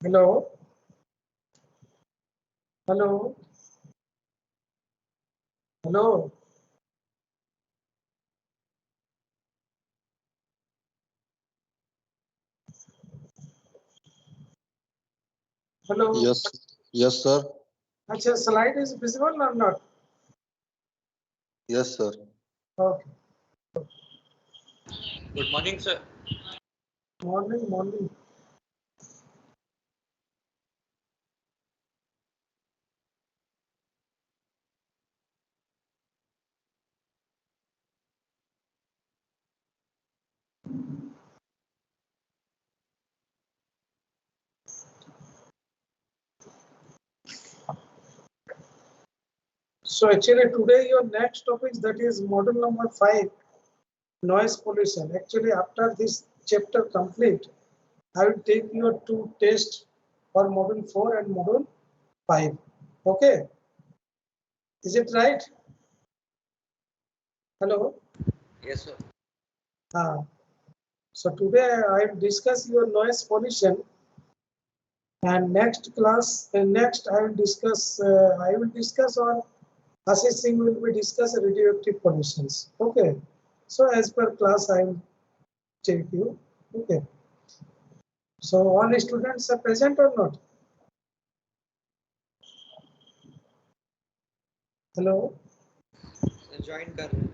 Hello hello hello hello. Yes, yes, sir. अच्छा, slide is visible or not? Yes, sir. Okay. Good morning, sir. Morning. So actually today your next topic, that is module number 5, noise pollution. Actually after this chapter complete, I will take your two tests for module 4 and module 5. Okay, is it right? Hello. Yes, sir. So today I will discuss your noise pollution, and next class and next I will discuss on assessing, will be discuss radioactive pollutions. Okay, so as per class I will check you. Okay, so all students are present or not? Hello, join कर रहे हैं?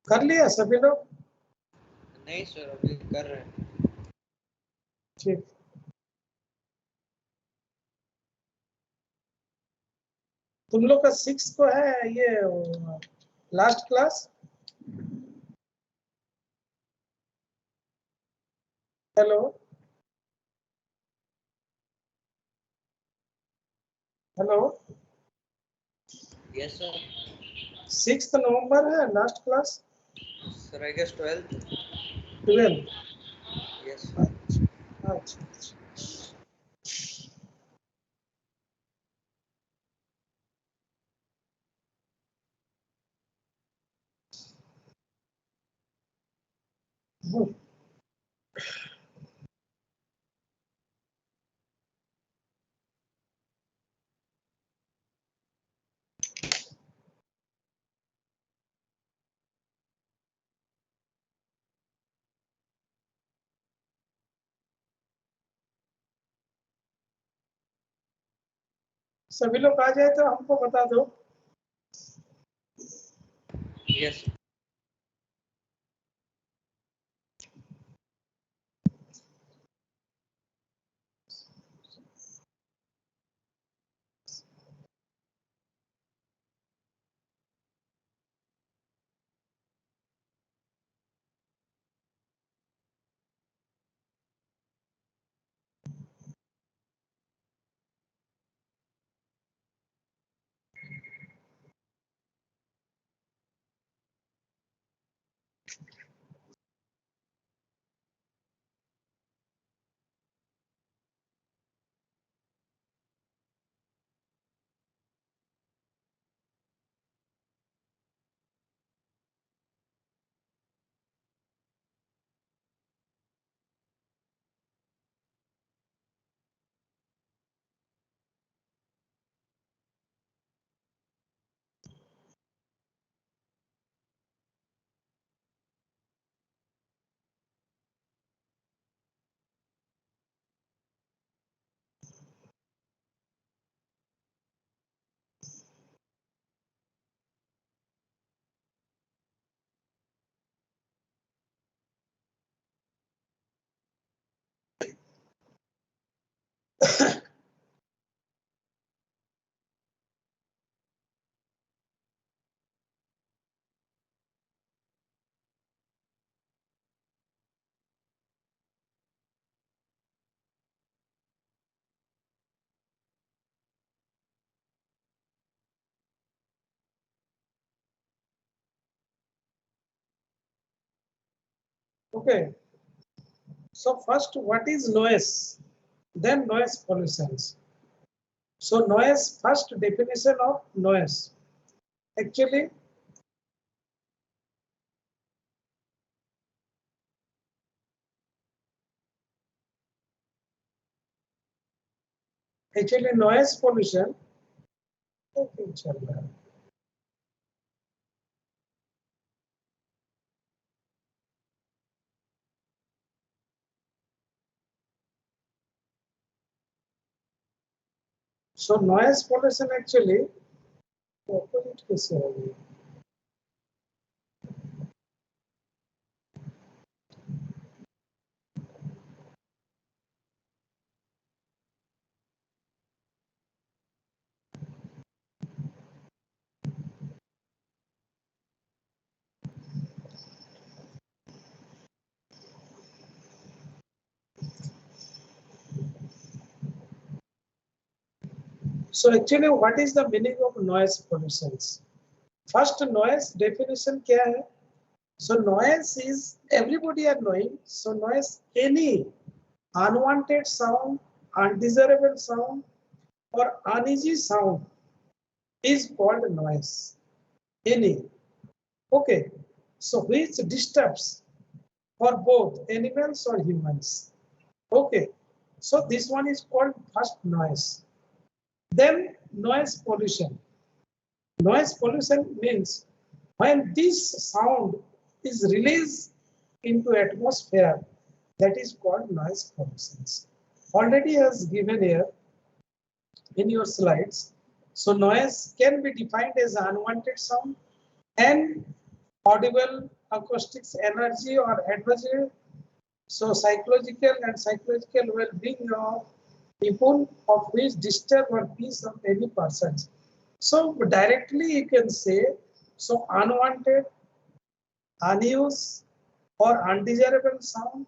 कर लिया सभी लोग? नहीं sir, अभी कर रहे हैं। ठीक, तुम लोग का 6 को है ये last class? Hello hello, yes sir. 6 नवंबर है last class? Sir I guess 12th। 12? Yes. अच्छा। सभी लोग आ जाए तो हमको बता दो। Yes. Okay, so first, what is noise? Then noise pollutions. So noise, first definition of noise. Actually, Actually noise pollution okay, चल रहा है. So noise pollution actually opposite कैसे होगी? So actually what is the meaning of noise pollution? First noise definition क्या है? So noise is everybody are knowing. So noise any unwanted sound, undesirable sound or uneasy sound is called noise. Any. Okay. So which disturbs for both animals or humans. Okay. So this one is called first noise. Then noise pollution. Noise pollution means when this sound is released into atmosphere, that is called noise pollution. Already as given here in your slides. So noise can be defined as unwanted sound and audible acoustics energy or adversary. So psychological well-being of people of which disturb or peace of any person. So directly you can say, so unwanted, unused or undesirable sound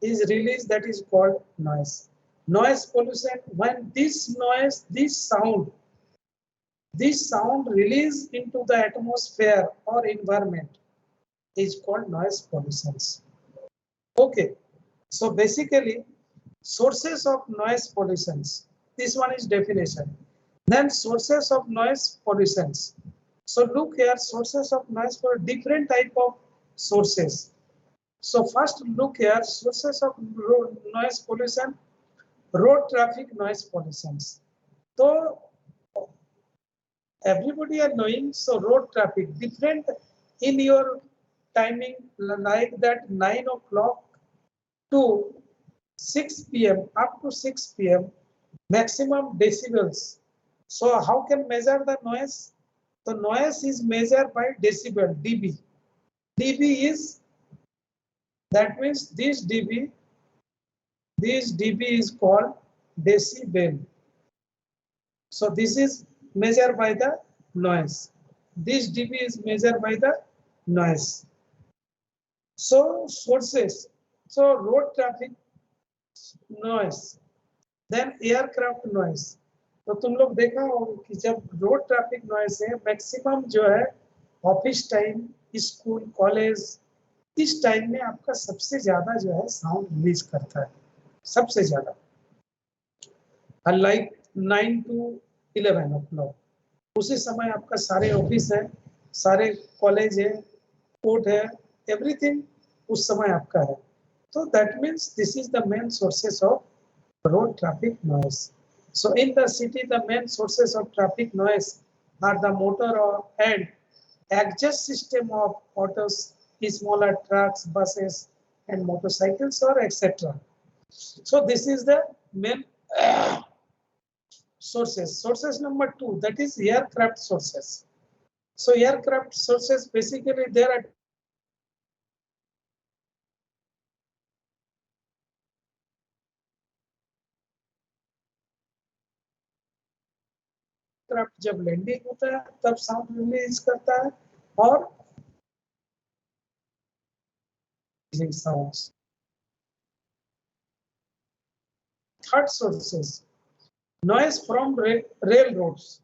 is released, that is called noise. Noise pollution, when this sound released into the atmosphere or environment is called noise pollution. Okay, so basically sources of noise pollutions. This one is definition. Then sources of noise pollutions. So look here, sources of noise for different type of sources. So first look here, sources of noise pollution, road traffic noise pollutions. So everybody are knowing, so road traffic different in your timing like that 9 o'clock to 6 p.m. up to 6 p.m. maximum decibels. So how can measure the noise? The noise is measured by decibel, dB. dB is, that means this dB is called decibel. So this is measured by the noise. This dB is measured by the noise. So sources, so road traffic noise, then aircraft noise. तो तुम लोग देखा होगा कि जब road traffic noise है maximum जो है ऑफिस टाइम, स्कूल, कॉलेज, इस टाइम में आपका सबसे ज्यादा जो है साउंड रिलीज करता है, सबसे ज्यादा, लाइक 9 to 11 o'clock. उसी समय आपका सारे ऑफिस है, सारे कॉलेज है, कोर्ट है, एवरीथिंग उस समय आपका है. तो that means this is the main sources of road traffic noise. So in the city, the main sources of traffic noise are the motor and exhaust system of autos, smaller trucks, buses, and motorcycles, or etc. So this is the main sources. Sources number 2, that is aircraft sources. So aircraft sources, basically there are aircraft जब landing होता है तब sound release करता है, और sounds. Third sources, noise from railroads.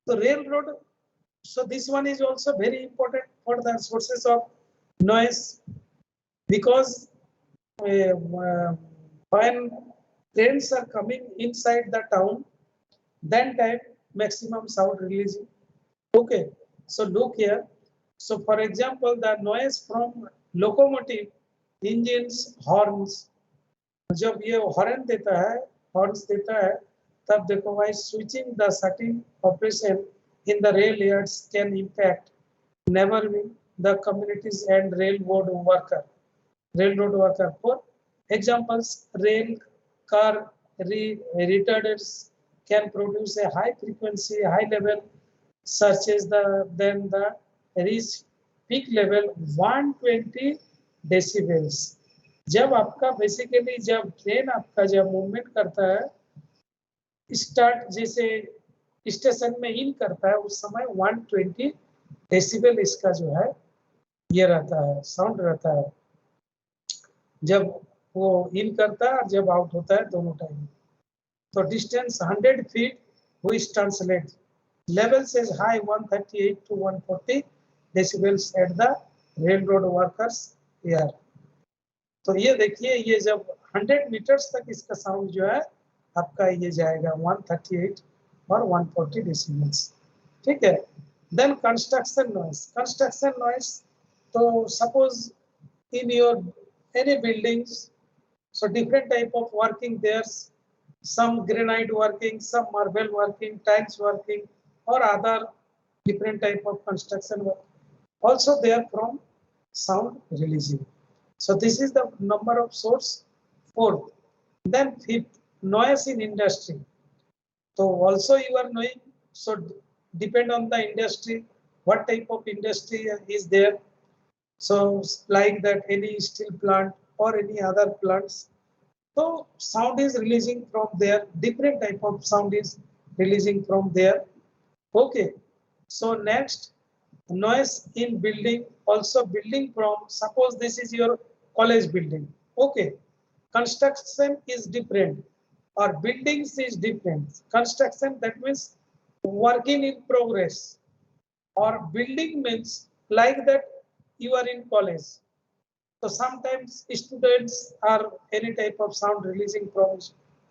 The railroad, so this one is also very important for the sources of noise, because when trains are coming inside the town, then time maximum sound releasing. Okay, so look here. So for example, the noise from locomotive engines, horns, जब ये horn देता है, horns देता है, तब देखो भाई switching the certain operation in the rail yards can impact neighboring the communities and railroad worker. For examples, rail car retarders can produce a high frequency, high level surges then the reach peak level 120 decibels. जब आपका basically जब train आपका जब movement करता है, start जैसे station में इन करता है, उस समय 120 डेसिबल इसका जो है ये रहता है, साउंड रहता है, जब वो इन करता है और जब आउट होता है, दोनों टाइम. तो distance 100 feet which translate level says high 138 to 140 decibels at the railroad workers here. तो ये देखिए, ये जब 100 मीटर्स तक इसका साउंड जो है आपका ये जाएगा 138 और 140 डेसिबल्स. ठीक है. Then construction noise. तो suppose in your any buildings, so different type of working there's some granite working, some marble working, tiles working, or other different type of construction work also they are from sound releasing. So this is the number of source. Fourth, then fifth, noise in industry. So also you are knowing, so depend on the industry, what type of industry is there. So like that any steel plant or any other plants, so sound is releasing from there, different type of sound is releasing from there. Okay, so next, noise in building, also building from, suppose this is your college building. Okay, construction is different or buildings is different. Construction, that means working in progress, or building means like that you are in college. So sometimes students are any type of sound releasing from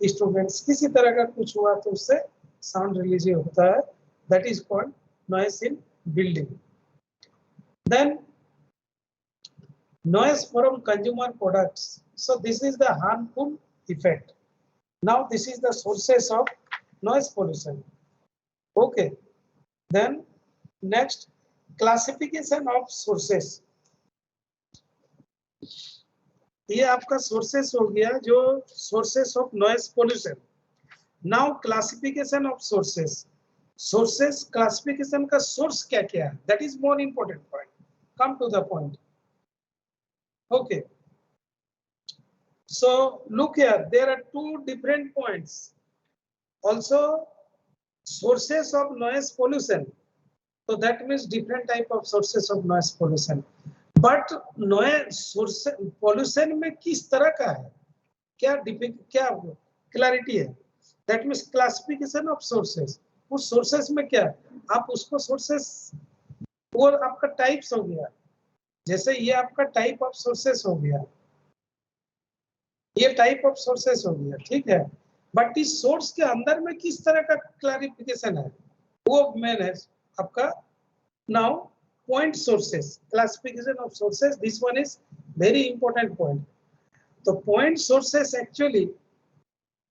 students. किसी तरह का कुछ हुआ तो उससे sound releasing होता है. That is called noise in building. Then noise from consumer products. So this is the harmful effect. Now this is the sources of noise pollution. Okay. Then next, classification of sources. ये आपका sources हो गया, जो sources of noise pollution. Now classification of sources. Sources classification का source क्या क्या है? That is more important point. Come to the point. Okay. So look here, there are two different points. Also sources of noise pollution. So that means different type of sources of noise pollution. But noise source pollution में किस तरह का है, क्या clarity है? That means classification of sources. उस sources में क्या है, आप उसको sources और आपका types हो गया, जैसे ये आपका type of sources हो गया, ये type of sources हो गया, ठीक है. बट इस source के अंदर में किस तरह का clarification है, वो मेन है आपका. Now point sources, classification of sources, this one is very important point. The point sources actually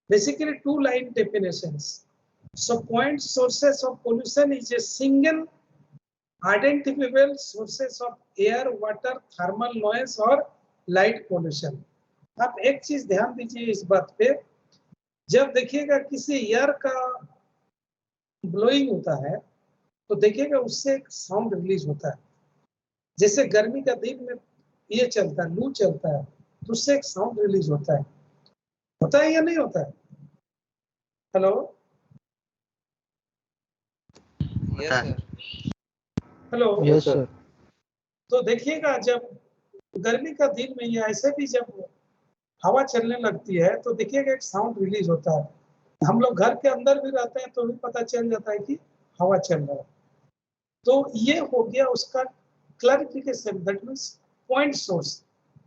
basically two line definitions. So point sources of pollution is a single identifiable sources of air, water, thermal noise or light pollution. आप एक चीज ध्यान दीजिए इस बात पे, जब देखिएगा किसी एयर का ब्लोइंग होता है तो देखिएगा उससे एक साउंड रिलीज होता है. जैसे गर्मी का दिन में ये चलता है, लू चलता है, तो उससे एक साउंड रिलीज होता है या नहीं होता है? Hello, hello, yes sir. तो देखिएगा जब गर्मी का दिन में या ऐसे भी जब हवा चलने लगती है तो देखिएगा एक साउंड रिलीज होता है. हम लोग घर के अंदर भी रहते हैं तो भी पता चल जाता है कि हवा चल रहा है. तो ये हो गया उसका clarification, that means point source.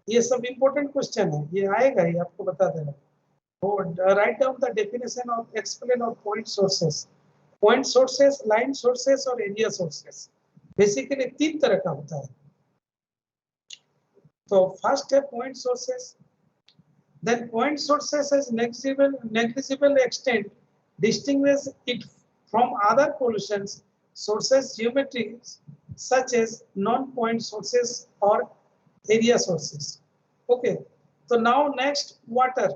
ये सब इंपॉर्टेंट क्वेश्चन है, ये आएगा ही, आपको बता देना. Write down the definition of explain of point sources. Point sources, line sources और एरिया सोर्सेस बेसिकली तीन तरह का होता है. तो फर्स्ट है point sources. then point sources has negligible extent distinguish it from other pollutions sources geometries such as non-point sources or area sources. Okay, so now next water.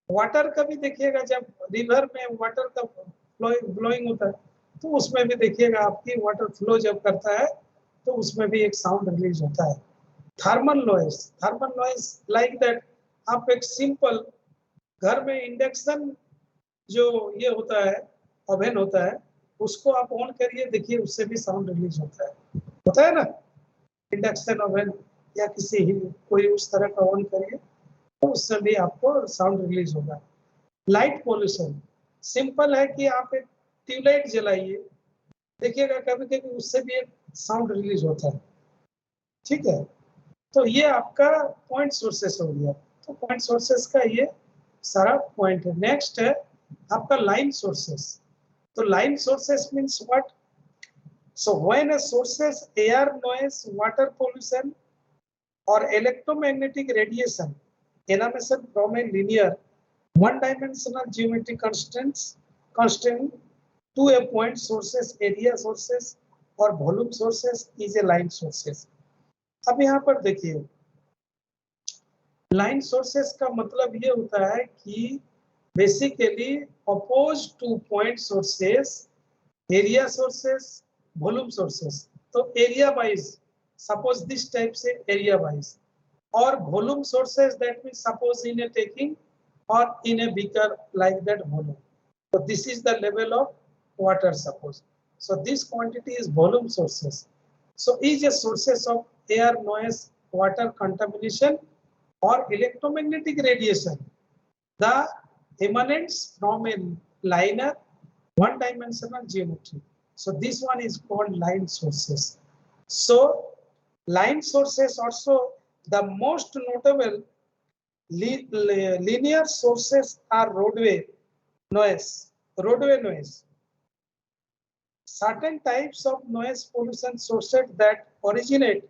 Water का भी देखिएगा जब रिवर में वाटर का flowing होता है तो उसमें भी देखिएगा आपकी वाटर फ्लो जब करता है तो उसमें भी एक साउंड रिलीज होता है. थर्मल नॉइस लाइक दैट आप एक सिंपल घर में इंडक्शन जो ये होता है ओवन होता है उसको आप ऑन करिए देखिए उससे भी साउंड रिलीज होता है ना इंडक्शन ओवन या किसी ही कोई उस तरह का ऑन करिए तो उससे भी आपको साउंड रिलीज होगा. लाइट पोल्यूशन सिंपल है कि आप एक ट्यूबलाइट जलाइए देखिएगा कभी कभी उससे भी एक साउंड रिलीज होता है. ठीक है, तो ये आपका पॉइंट सोर्सेस हो गया. तो पॉइंट सोर्सेस का ये सारा पॉइंट है. नेक्स्ट है आपका लाइन सोर्सेस. तो line sources means what? So when a sources air noise water pollution or electromagnetic radiation emanation from a linear one-dimensional geometric constraint to a point sources, area sources or volume sources is a line sources. अब यहाँ पर देखिए line sources का मतलब ये होता है कि basically oppose to point sources, area sources, volume sources. तो area wise suppose this type say area wise or volume sources that means suppose in a taking or in a beaker like that volume. So this is the level of water suppose. So this quantity is volume sources. So is a sources of air, noise, water contamination or electromagnetic radiation. The emanates from a linear one-dimensional geometry. So this one is called line sources. So line sources also the most notable linear sources are roadway noise. Certain types of noise pollution sources that originate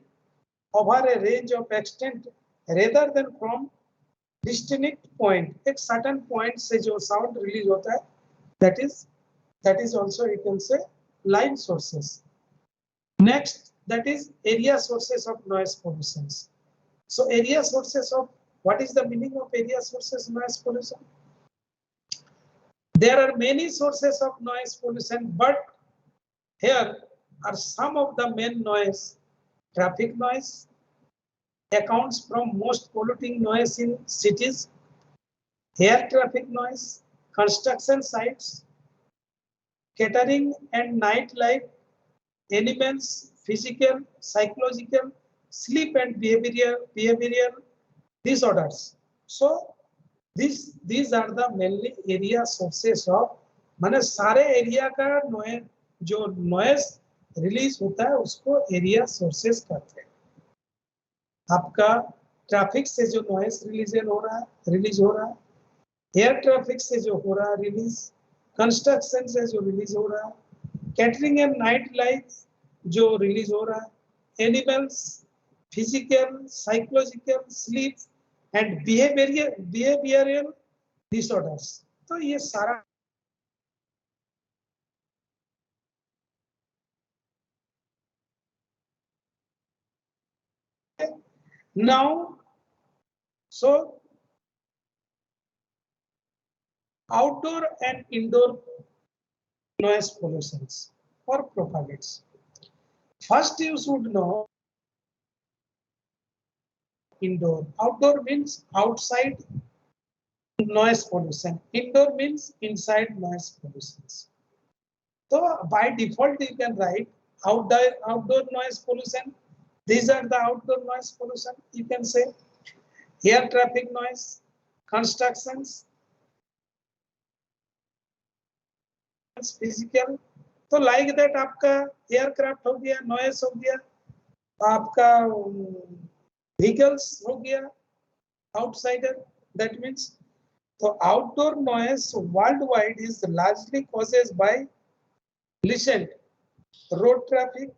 over a range of extent rather than from distinct point. एक certain point से जो sound release होता है that is also you can say line sources. Next, that is area sources of noise pollutions. So area sources of what is the meaning of area sources noise pollution? There are many sources of noise pollution, but here are some of the main noise. Traffic noise accounts from most polluting noise in cities. Air traffic noise, construction sites, catering and nightlife, animals, physical, psychological, sleep and behavioral disorders. So these are the mainly area sources of माने सारे area का जो noise release होता है उसको area sources कहते हैं. आपका ट्रैफिक से जो नॉइस रिलीज हो रहा है, एयर ट्रैफिक से जो हो रहा है रिलीज, कंस्ट्रक्शन से जो रिलीज हो रहा है, कैटरिंग एंड नाइट लाइफ जो रिलीज हो रहा है, animals, physical, psychological, sleep and behavioural disorders. तो ये सारा now so outdoor and indoor noise pollutions or propagates. First you should know indoor. Outdoor means outside noise pollution. Indoor means inside noise pollutions. So by default you can write outdoor noise pollution. These are the outdoor noise pollution. You can say air traffic noise, constructions, physical. तो like that आपका aircraft हो गया, noise हो गया, आपका vehicles हो गया, outsider. That means तो outdoor noise world wide is largely causes by lesson road traffic,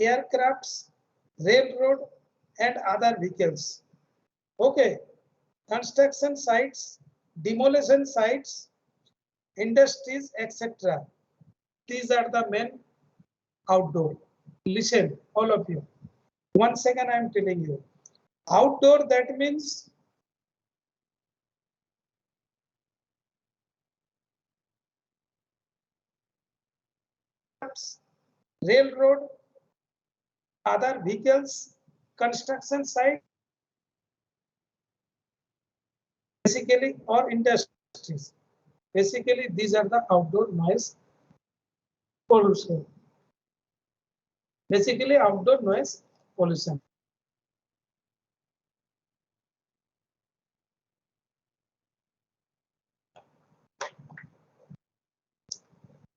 aircrafts, railroad and other vehicles. Okay, construction sites, demolition sites, industries, etc. These are the main outdoor. Listen, all of you. 1 second, I am telling you. Outdoor, that means railroad, other vehicles, construction site, basically, or industries. Basically, these are the outdoor noise pollution. Basically, outdoor noise pollution.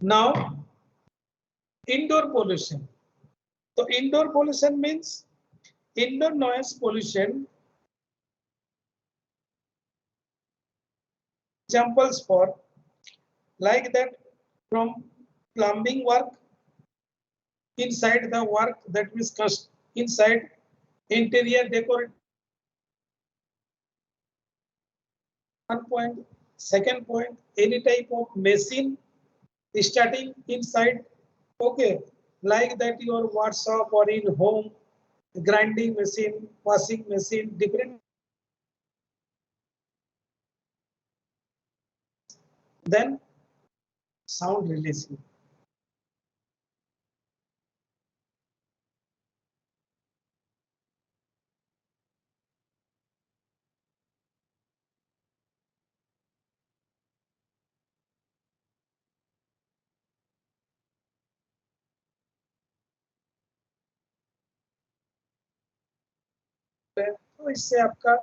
Now, indoor pollution. So, indoor pollution means indoor noise pollution. Examples for like that from plumbing work, inside the work, that means inside interior decoration. 1 point. Second point, any type of machine starting inside, okay, like that your workshop or in home, grinding machine, washing machine, different. Then sound releasing. तो इससे आपका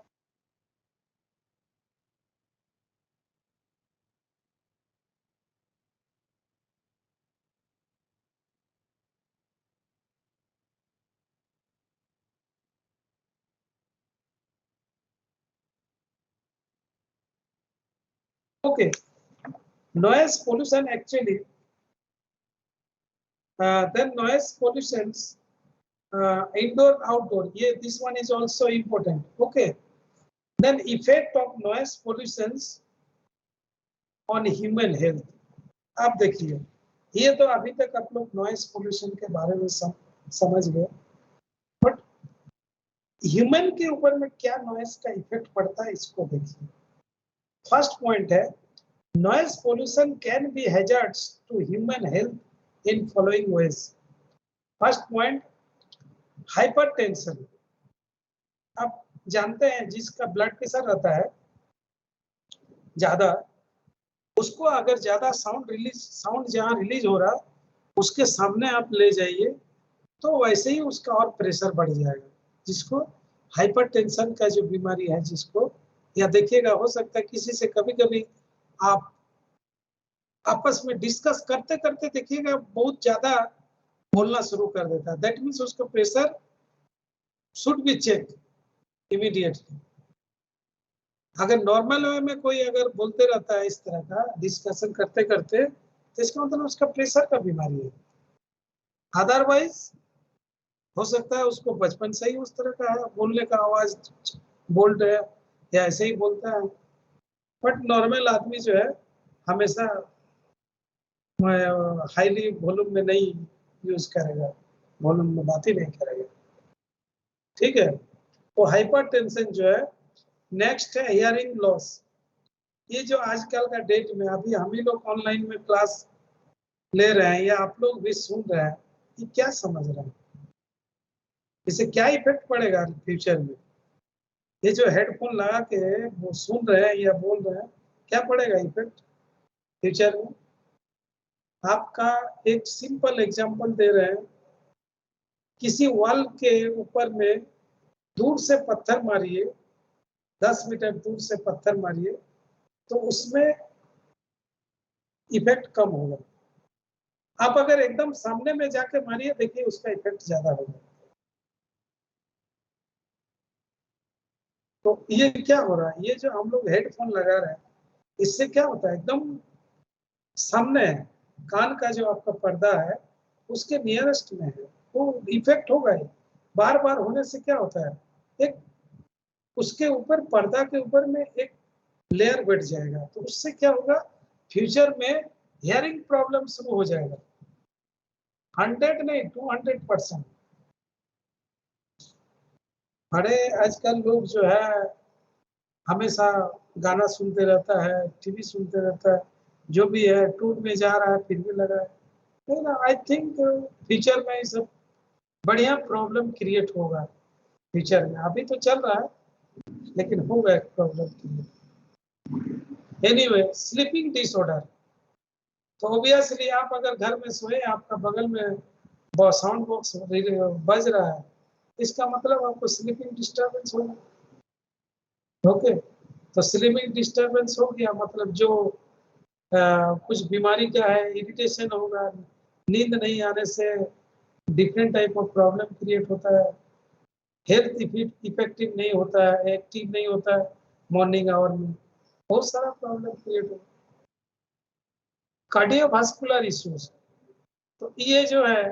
okay, noise pollution actually, then noise pollutions, indoor, outdoor. Yeah, this one is also important. Okay, then effect of noise pollutions on human health. आप देखिए, ये तो अभी तक आप लोग नॉइस पोल्यूशन के बारे में समझ गए, बट ह्यूमन के ऊपर में क्या नॉइस का इफेक्ट पड़ता है इसको देखिए. फर्स्ट पॉइंट है, noise pollution can be hazards to human health in following ways. First point, hypertension. आप जानते हैं जिसका ब्लड प्रेशर रहता है ज्यादा, उसको अगर ज्यादा साउंड जहां रिलीज हो रहा उसके सामने आप ले जाइए तो वैसे ही उसका और प्रेशर बढ़ जाएगा, जिसको हाइपरटेंशन का जो बीमारी है जिसको, या देखिएगा हो सकता है किसी से कभी कभी आप आपस में डिस्कस करते करते देखिएगा बहुत ज्यादा बोलना शुरू कर देता है. दैट मीन्स उसका pressure should be check immediately. अगर नॉर्मल वे में कोई अगर बोलते रहता है इस तरह का डिस्कशन करते करते, तो इसका मतलब उसका प्रेशर का बीमारी है. अदरवाइज हो सकता है उसको बचपन से ही उस तरह का है, बोलने का आवाज बोल रहे या ऐसे ही बोलता है. बट नॉर्मल आदमी जो है हमेशा हाईली वॉल्यूम में नहीं यूज करेगा, वॉल्यूम में बात ही नहीं करेगा. ठीक है, तो हाइपरटेंशन जो है. नेक्स्ट है हियरिंग लॉस. ये जो आजकल का डेट में अभी हम ही लोग ऑनलाइन में क्लास ले रहे हैं या आप लोग भी सुन रहे हैं, ये क्या समझ रहे हैं, इससे क्या इफेक्ट पड़ेगा फ्यूचर में? ये जो हेडफोन लगा के वो सुन रहे हैं या बोल रहे हैं, क्या पड़ेगा इफेक्ट फ्यूचर में? आपका एक सिंपल एग्जांपल दे रहे हैं, किसी वॉल के ऊपर में दूर से पत्थर मारिए, 10 मीटर दूर से पत्थर मारिए तो उसमें इफेक्ट कम होगा. आप अगर एकदम सामने में जाके मारिए, देखिए उसका इफेक्ट ज्यादा होगा. तो ये क्या हो रहा है, ये जो हम लोग हेडफोन लगा रहे हैं इससे क्या होता है, एकदम सामने है, कान का जो आपका पर्दा है उसके नियरेस्ट में है, तो इफेक्ट होगा ही. बार बार होने से क्या होता है, एक उसके ऊपर पर्दा के ऊपर में एक लेयर बैठ जाएगा, तो उससे क्या होगा, फ्यूचर में हियरिंग प्रॉब्लम शुरू हो जाएगा। 100 नहीं 200%। अरे आजकल लोग जो है हमेशा गाना सुनते रहता है, टीवी सुनते रहता है, जो भी है, टूर में जा रहा है फिर भी लगा है। नहीं ना, आई थिंक फ्यूचर में ये सब बढ़िया प्रॉब्लम क्रिएट होगा फ्यूचर में। अभी तो चल रहा है लेकिन होगा एक problem create. Anyway, sleeping disorder, तो ऑब्वियसली आप अगर घर में सोए, आपका बगल में साउंड बॉक्स बज रहा है, इसका मतलब आपको स्लीपिंग डिस्टर्बेंस होगा। ओके, तो स्लीपिंग डिस्टर्बेंस हो गया मतलब जो कुछ बीमारी क्या है, इरिटेशन होगा, नींद नहीं आने से different type of problem create होता है, हेल्थ इफेक्टिव नहीं होता है, एक्टिव नहीं होता है मॉर्निंग आवर में, बहुत सारा प्रॉब्लम क्रिएट होता है। कार्डियोवास्कुलर इश्यूज, तो ये जो है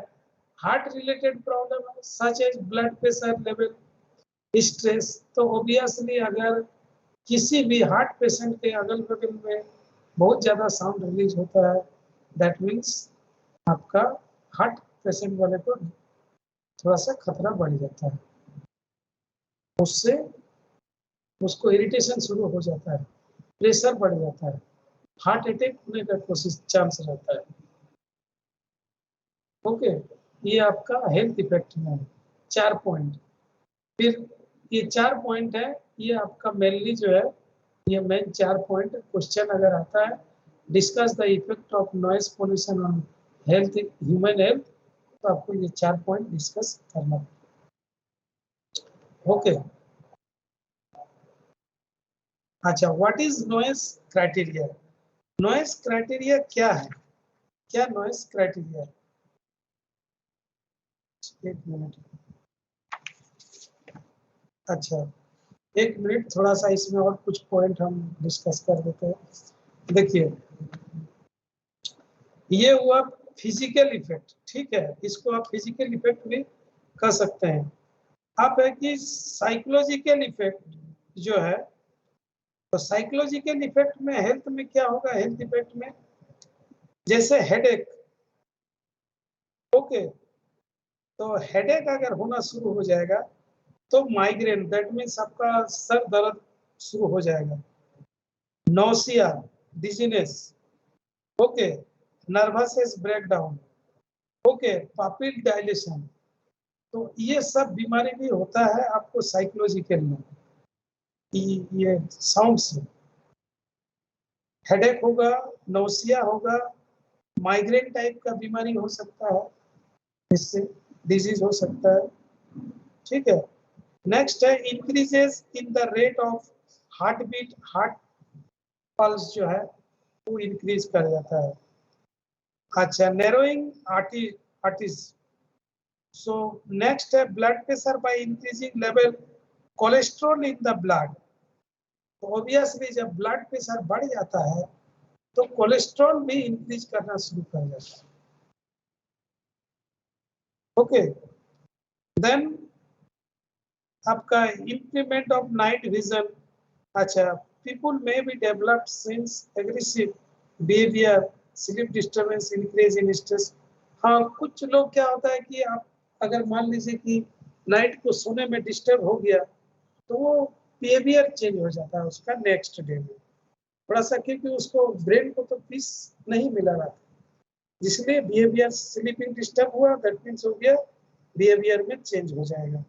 हार्ट रिलेटेड प्रॉब्लम है, such as blood pressure level, stress. तो ऑब्वियसली अगर किसी भी हार्ट पेशेंट के अगल बगल में बहुत ज़्यादा साउंड रिलीज होता है, दैट मीन्स आपका हार्ट पेशेंट वाले को थोड़ा सा खतरा बढ़ जाता है, उससे उसको इरिटेशन शुरू हो जाता है, प्रेशर बढ़ जाता है, हार्ट अटैक होने का कोशिश चांस रहता है। ओके, ये आपका हेल्थ इफेक्ट में है 4 पॉइंट। फिर ये 4 पॉइंट है, ये आपका मेनली जो है, ये मेन 4 पॉइंट क्वेश्चन अगर आता है, discuss the effect of noise pollution on health, human health, तो आपको ये 4 पॉइंट डिस्कस करना। ओके, अच्छा, what is noise criteria? Noise criteria क्या है, क्या नॉइज क्राइटेरिया है? एक मिनट, अच्छा एक मिनट, थोड़ा सा इसमें और कुछ पॉइंट हम डिस्कस कर देते हैं। देखिए, ये हुआ फिजिकल इफेक्ट, ठीक है, इसको आप फिजिकल इफेक्ट भी कर सकते हैं। आप है कि साइकोलॉजिकल इफेक्ट जो है, तो साइकोलॉजिकल इफेक्ट में हेल्थ में क्या होगा, हेल्थ इफेक्ट में जैसे हेडेक। ओके, तो हेडेक अगर होना शुरू हो जाएगा तो माइग्रेन, दैट मीन्स आपका सर दर्द शुरू हो जाएगा, nausea, dizziness, okay, nervous breakdown, okay, pupil dilation. तो ये सब बीमारी भी होता है आपको साइकोलॉजिकल में, ये साउंड से हेडेक होगा, नौसिया होगा, माइग्रेन टाइप का बीमारी हो सकता है, इससे डिजीज हो सकता है, ठीक है। नेक्स्ट है increases in the rate of heart beat, heart pulse जो है वो इंक्रीज कर जाता है। अच्छा, नैरोइंग आर्टिस। सो नेक्स्ट है blood pressure by increasing level cholesterol in the blood. तो ऑब्वियसली जब ब्लड प्रेशर बढ़ जाता है तो कोलेस्ट्रॉल भी इंक्रीज करना शुरू कर जाता है। ओके, देन आपका इंप्रूवमेंट ऑफ नाइट विजन। अच्छा, people may be develop since aggressive behaviour, sleep disturbance, increase in stress. हाँ, कुछ लोग क्या होता है कि आप अगर मान लीजिए कि नाइट को सोने में डिस्टर्ब हो गया तो वो बिहेवियर चेंज हो जाता है उसका नेक्स्ट डे में, थोड़ा सा, क्योंकि उसको ब्रेन को तो पीस नहीं मिला रहा था, इसलिए बिहेवियर, स्लीपिंग डिस्टर्ब हुआ, दैट मीन्स हो गया बिहेवियर में चेंज हो जाएगा।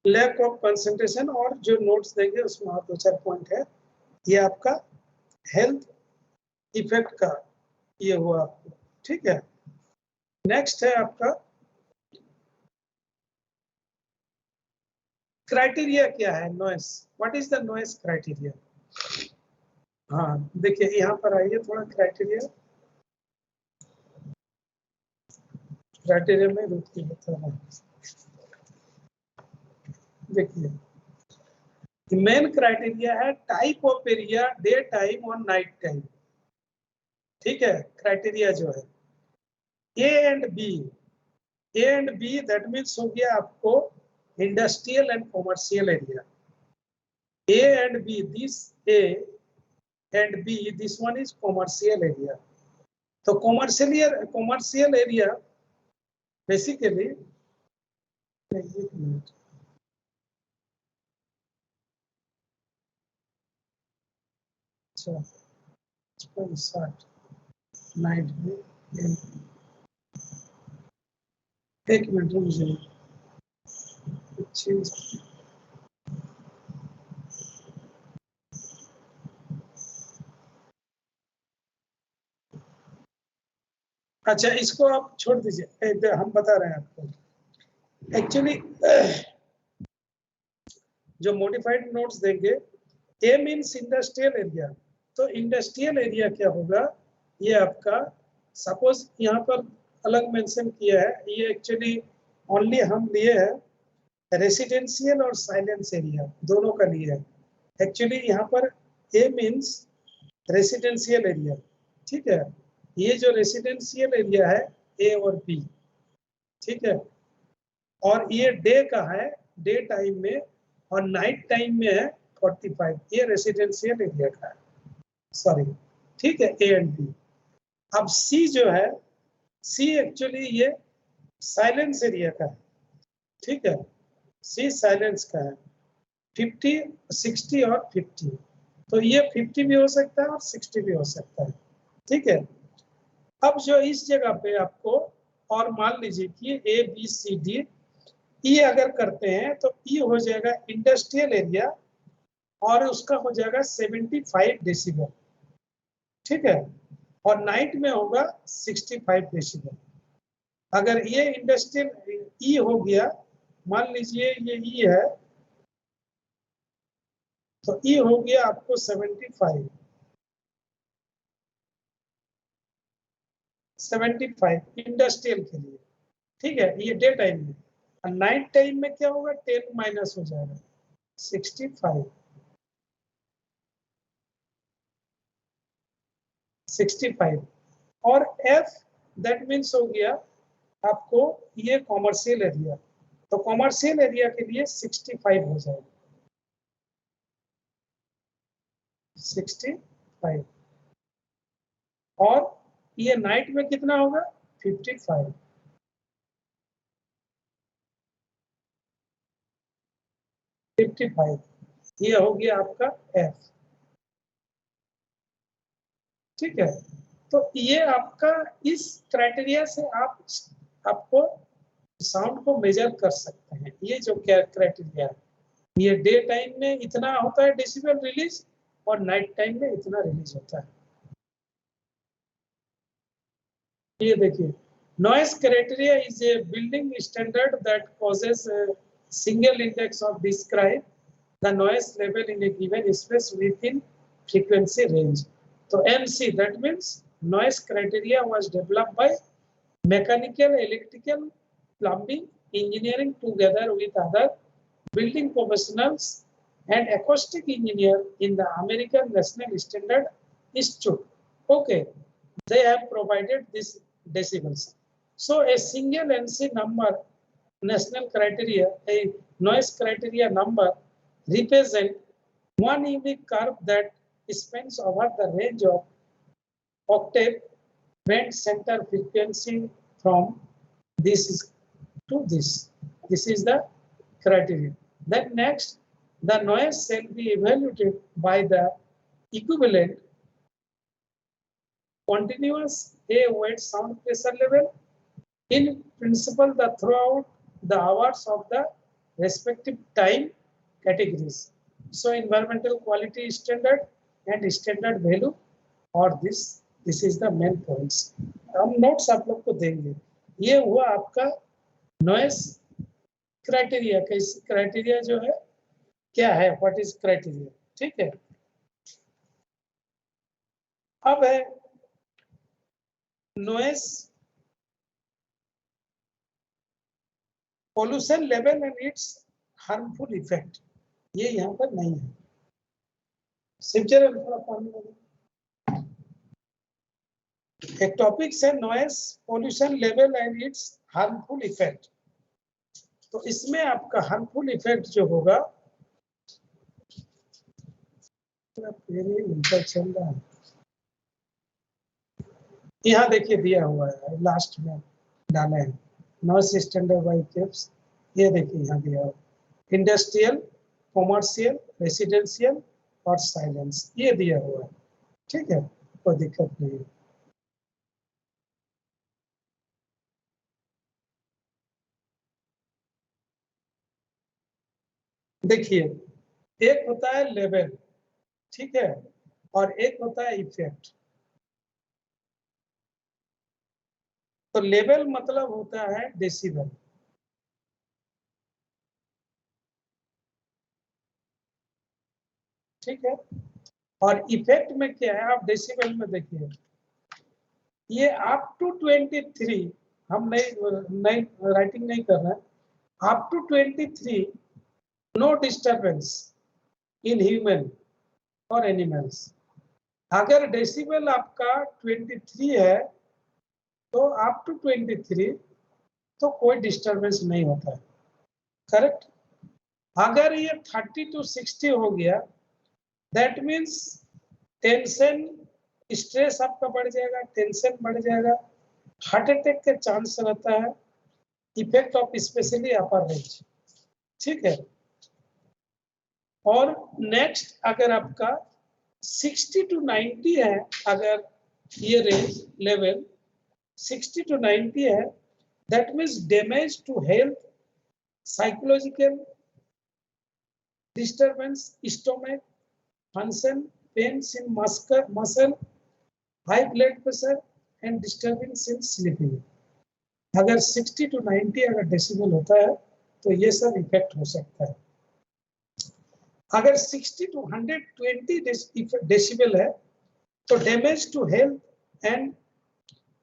लैक ऑफ कंसंट्रेशन, और जो नोट्स देंगे उसमें और 2-4 पॉइंट है, ये आपका हेल्थ इफेक्ट का ये हुआ आपको, ठीक है। नेक्स्ट है आपका क्राइटेरिया क्या है, noise, what is the noise criteria? हाँ देखिए, यहाँ पर आइए, थोड़ा क्राइटेरिया में रुक के बताना। देखिए, मेन क्राइटेरिया है type of area, day time और नाइट टाइम, ठीक है। क्राइटेरिया जो है A and B, that means हो गया आपको industrial and commercial area. A and B, this A and B, this one is commercial area. So commercial area basically, so start night में एक minute रुक जाइए। अच्छा, इसको आप छोड़ दीजिए, हम बता रहे हैं आपको। एक्चुअली जो मॉडिफाइड नोट्स देंगे, ए मीन्स इंडस्ट्रियल एरिया। तो इंडस्ट्रियल एरिया क्या होगा, ये आपका सपोज यहाँ पर अलग मेंशन किया है, ये एक्चुअली ओनली हम लिए हैं रेसिडेंशियल और साइलेंस एरिया दोनों का लिए है। एक्चुअली यहाँ पर ए मीन्स रेसिडेंशियल एरिया, ठीक है। ये जो रेसिडेंशियल एरिया है ए और बी, ठीक है, और ये डे का है, डे टाइम में, और नाइट टाइम में है 45, ये रेसिडेंशियल एरिया का है, सॉरी, ठीक है, ए एंड बी। अब सी जो है, सी एक्चुअली ये साइलेंस एरिया का है, ठीक है, सी साइलेंस का है, 50, 60 और 50, तो ये 50 भी हो सकता है और 60 भी हो सकता है, ठीक है। अब जो इस जगह पे आपको, और मान लीजिए कि A B C D E अगर करते हैं तो ई हो जाएगा इंडस्ट्रियल एरिया और उसका हो जाएगा 75 डेसिबल, ठीक है, और नाइट में होगा 65 डेसिबल। अगर ये इंडस्ट्रियल ई हो गया, मान लीजिए ये ई है, तो ई हो गया आपको 75 इंडस्ट्रियल के लिए, ठीक है, ये डे टाइम में। और नाइट टाइम में क्या होगा, 10 माइनस हो जाएगा 65 और एफ दैट मीन्स हो गया आपको ये कॉमर्शियल एरिया, तो कॉमर्शियल एरिया के लिए 65 हो जाएगा, 65, और ये नाइट में कितना होगा 55, ये हो गया आपका एफ, ठीक है। तो ये आपका इस क्राइटेरिया से आपको साउंड को मेजर कर सकते हैं। ये जो क्राइटेरिया है, ये डे टाइम में इतना होता है डेसिबल रिलीज और नाइट टाइम में इतना रिलीज होता है। ये देखिए, noise criteria is a building standard that causes a single index of describe the noise level in a given space within frequency range. So MC, that means noise criteria was developed by mechanical, electrical, plumbing, engineering together with other building professionals and acoustic engineer in the American National Standard Institute. Okay, they have provided this decibels. So a single NC number, national criteria, a noise criteria number represent one unique curve that spans over the range of octave band center frequency from this to this. This is the criteria. Then next, the noise shall be evaluated by the equivalent continuous A weight sound pressure level in principle the throughout the hours of the respective time categories. So environmental quality standard and standard value, or this is the main points. हम notes आप लोग को देंगे। ये हुआ आपका noise criteria. Criteria जो है क्या है, व्हाट इज क्राइटेरिया, ठीक है। अब है noise pollution level and it's harmful effect. ये यहाँ पर नहीं है। सिंचर थोड़ा पानी में एक टॉपिक है noise pollution level and it's harmful effect. तो इसमें आपका हार्मफुल इफेक्ट जो होगा, उल्टा चल रहा है, यहाँ देखिए दिया हुआ है, लास्ट में डाला है नॉइस स्टैंडर्ड बाई केप्स, ये देखिए यहाँ दिया हुआ, इंडस्ट्रियल, कॉमर्शियल, रेसिडेंशियल और साइलेंस, ये दिया हुआ है। ठीक है, कोई दिक्कत नहीं है। देखिए, एक होता है लेवल, ठीक है, और एक होता है इफेक्ट। तो लेवल मतलब होता है डेसिबल, ठीक है, और इफेक्ट में क्या है, आप डेसिबल में देखिए, ये अप टू 23, हम नहीं राइटिंग नहीं कर रहे हैं, up to 23 no disturbance in human और एनिमल्स। अगर डेसिबल आपका 23 है तो अप टू 23 तो कोई डिस्टर्बेंस नहीं होता है, करेक्ट। अगर ये 30 to 60 हो गया, दैट मीन्स टेंशन, स्ट्रेस आपका बढ़ जाएगा, टेंशन बढ़ जाएगा, हार्ट अटैक का चांस रहता है, effect of specially upper range, ठीक है। और नेक्स्ट अगर आपका 60 to 90 है, अगर ये रेंज लेवल 60 to 90 है, that means damage to health, psychological disturbance, stomach function, pains in muscle, high blood pressure and disturbance in sleeping. अगर 60 to 90 अगर डेसिबल होता है तो ये सब इफेक्ट हो सकता है। अगर 60 to 120 डेसिबल है तो damage to health and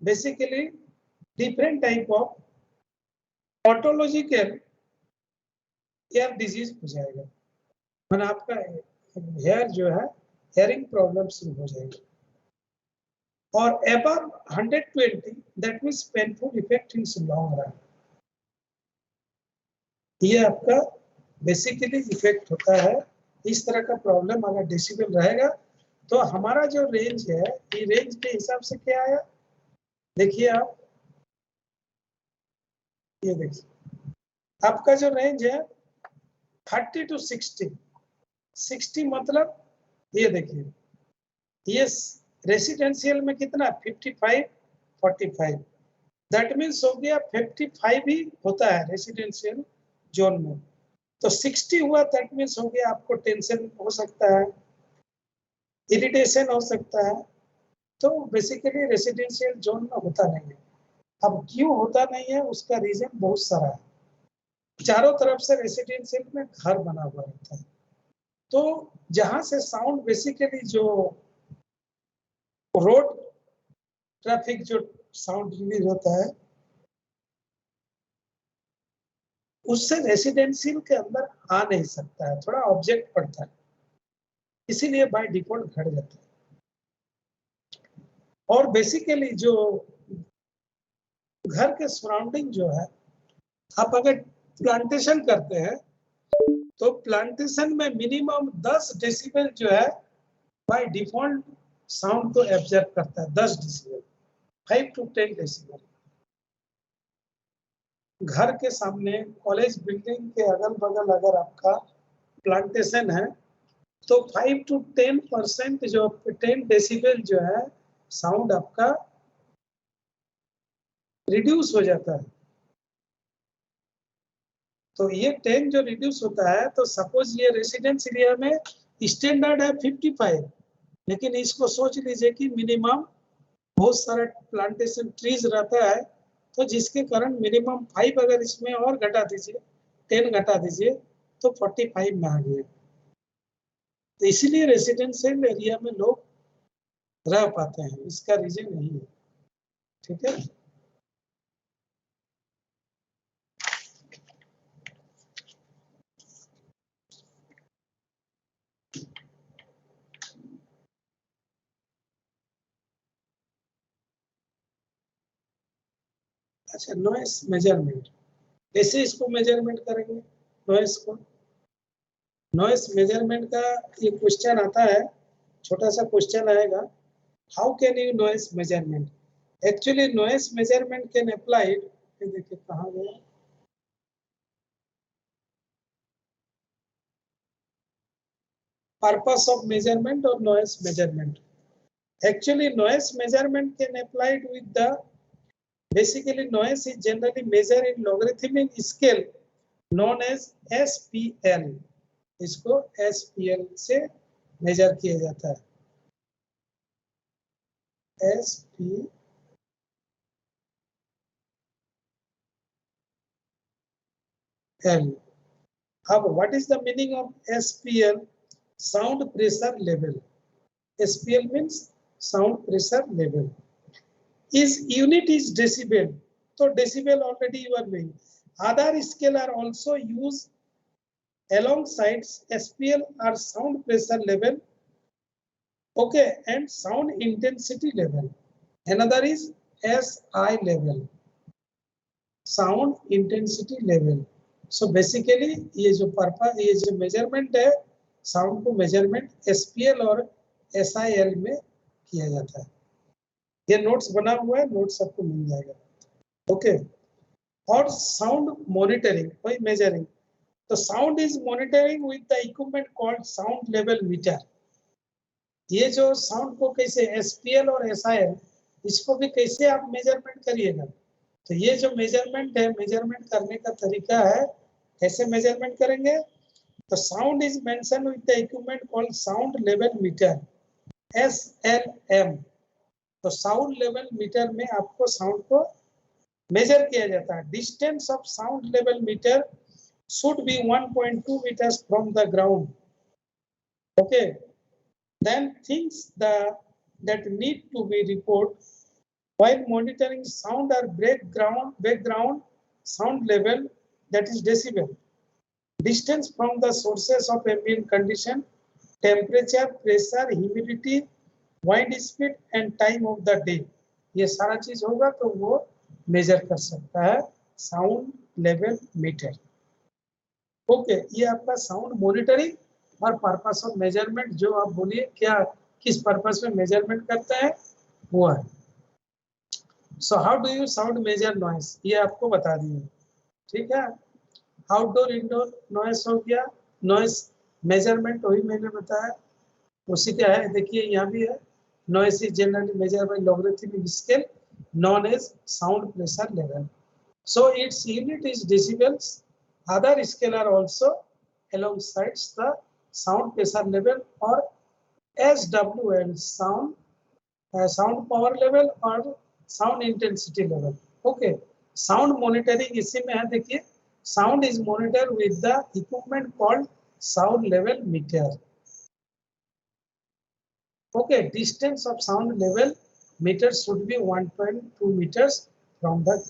basically different type of otological ear disease हो जाएगा, मैंने आपका हेयर जो है हेयरिंग प्रॉब्लम शुरू हो जाएगी। और above 120 that means painful effect in long run, ये आपका बेसिकली इफेक्ट होता है। इस तरह का प्रॉब्लम अगर डेसिबल रहेगा तो हमारा जो रेंज है, ये रेंज के हिसाब से क्या आया, देखिए आप, ये देखिए आपका जो रेंज है 30 to 60, 60 मतलब ये देखिए, ये रेसिडेंशियल में कितना 55, 45, दैट मीन्स हो गया 55 ही होता है रेसिडेंशियल जोन में, तो 60 हुआ दैट मीन्स हो गया आपको टेंशन हो सकता है, इरिटेशन हो सकता है, तो बेसिकली रेसिडेंशियल जोन में होता नहीं है। अब क्यों होता नहीं है, उसका रीजन बहुत सारा है, चारों तरफ से रेसिडेंशियल में घर बना हुआ रहता है, तो जहां से साउंड बेसिकली जो रोड ट्रैफिक जो साउंड रिलीज होता है उससे रेसिडेंशियल के अंदर आ नहीं सकता है, थोड़ा ऑब्जेक्ट पड़ता है, इसीलिए बाय डिफॉल्ट घट जाता है। और बेसिकली जो घर के सराउंडिंग जो है, आप अगर प्लांटेशन करते हैं तो प्लांटेशन में मिनिमम 10 डेसिबल जो है बाय डिफॉल्ट साउंड को एब्जॉर्ब करता है, 10 डेसिबल, 5 to 10 डेसिबल। घर के सामने, कॉलेज बिल्डिंग के अगल बगल अगर आपका प्लांटेशन है तो 5 to 10% जो 10 डेसिबल जो है साउंड आपका रिड्यूस हो जाता है। तो ये 10 जो रिड्यूस होता है, तो सपोज ये रेसिडेंस एरिया में स्टैंडर्ड है 55, लेकिन इसको सोच लीजिए कि मिनिमम बहुत सारा प्लांटेशन ट्रीज रहता है, तो जिसके कारण मिनिमम 5 अगर इसमें और घटा दीजिए, 10 घटा दीजिए तो 45 में आ गया। तो इसीलिए रेसिडेंशियल एरिया में लोग रह पाते हैं, इसका रीजन यही है, ठीक है। अच्छा, नॉइस मेजरमेंट, कैसे इसको मेजरमेंट करेंगे नॉइस को? नॉइस मेजरमेंट का ये क्वेश्चन आता है, छोटा सा क्वेश्चन आएगा, how can you noise measurement? Actually noise measurement can applied, देखिए कहाँ गया, purpose of measurement or noise measurement. Actually noise measurement can applied with the, basically noise is generally measured in logarithmic scale known as SPL. इसको SPL से major किया जाता है, SPL. अब what is the meaning of SPL? Sound pressure level. SPL means sound pressure level. Is unit is decibel, so decibel already you are knowing. Other scale are also used alongside SPL are sound pressure level, okay, and sound intensity level. Another is SI level, sound intensity level. So basically ये जो purpose, ये जो measurement है sound को measurement SPL और SIL में किया जाता है। ये नोट्स बना हुआ है, नोट्स आपको मिल जाएगा, ओके। और साउंड मॉनिटरिंग, वही मेजरिंग, तो sound is monitoring with the equipment called sound level meter. ये जो साउंड को कैसे SPL और SIL, इसको भी कैसे आप मेजरमेंट करिएगा, तो ये जो मेजरमेंट है, मेजरमेंट करने का तरीका है, कैसे मेजरमेंट करेंगे, तो sound is mention with the equipment called sound level meter, SLM। तो साउंड लेवल मीटर में आपको साउंड को मेजर किया जाता है। Distance of sound level meter should be 1.2 meters from the ground, okay. Then things that need to be reported while monitoring sound are background sound level, that is decibel, distance from the sources of ambient condition, temperature, pressure, humidity, wind speed and time of the day। ये सारा चीज होगा तो वो major कर सकता है sound level meter, okay. ये आपका साउंड मॉनिटरिंग और पर्पस ऑफ मेजरमेंट, जो आप बोलिए क्या किस पर्पस में मेजरमेंट करता है वो है। So how do you sound measure noise, ये आपको बता दिए, ठीक है। आउटडोर इंडोर नॉइस हो गया, नॉइस मेजरमेंट वही मैंने बताया, उसी का है। देखिए यहाँ भी है, noise is generally measured by logarithmic scale known as sound pressure level, so its unit is decibels. Other scale are also alongside the sound pressure level or SWL, sound power level or sound intensity level, okay। Sound monitoring इसी में है, देखिए sound is monitored with the equipment called sound level meter, okay। Distance of sound level meter should be 1.2 meters from the,